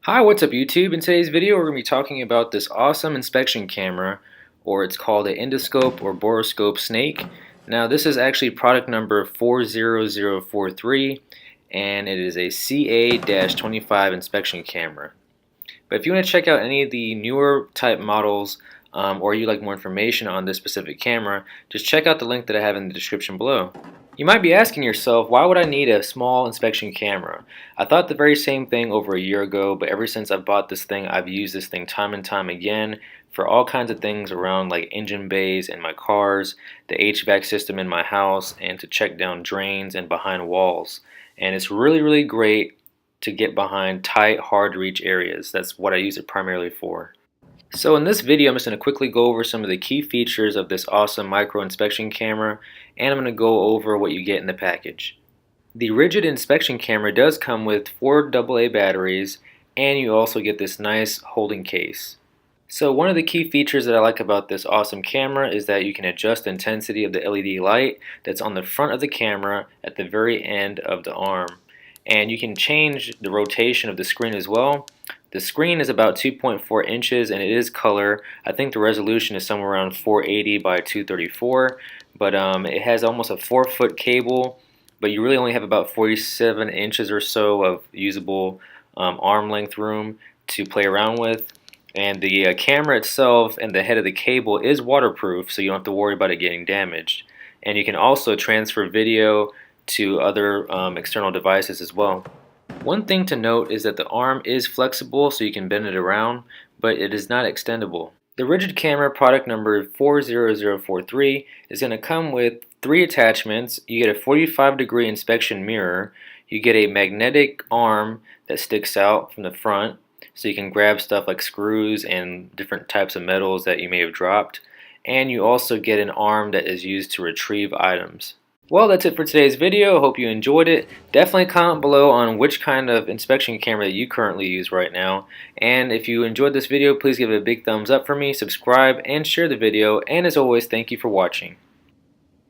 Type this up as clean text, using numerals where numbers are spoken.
Hi, what's up YouTube? In today's video we're going to be talking about this awesome inspection camera, or it's called an endoscope or borescope snake. Now this is actually product number 40043 and it is a CA-25 inspection camera. But if you want to check out any of the newer type models or you like more information on this specific camera, just check out the link that I have in the description below. You might be asking yourself, why would I need a small inspection camera? I thought the very same thing over a year ago, but ever since I've bought this thing, I've used this thing time and time again for all kinds of things around like engine bays in my cars, the HVAC system in my house, and to check down drains and behind walls. And it's really great to get behind tight, hard to reach areas. That's what I use it primarily for. So in this video, I'm just going to quickly go over some of the key features of this awesome micro inspection camera, and I'm going to go over what you get in the package. The rigid inspection camera does come with 4 AA batteries, and you also get this nice holding case. So one of the key features that I like about this awesome camera is that you can adjust the intensity of the LED light that's on the front of the camera at the very end of the arm. And you can change the rotation of the screen as well. The screen is about 2.4 inches and it is color. I think the resolution is somewhere around 480 by 234, but it has almost a 4-foot cable, but you really only have about 47 inches or so of usable arm length room to play around with. And the camera itself and the head of the cable is waterproof, so you don't have to worry about it getting damaged. And you can also transfer video to other external devices as well. One thing to note is that the arm is flexible, so you can bend it around, but it is not extendable. The rigid camera, product number 40043, is going to come with 3 attachments. You get a 45-degree inspection mirror, you get a magnetic arm that sticks out from the front, so you can grab stuff like screws and different types of metals that you may have dropped, and you also get an arm that is used to retrieve items. Well, that's it for today's video. Hope you enjoyed it. Definitely comment below on which kind of inspection camera that you currently use right now. And if you enjoyed this video, please give it a big thumbs up for me, subscribe, and share the video. And as always, thank you for watching.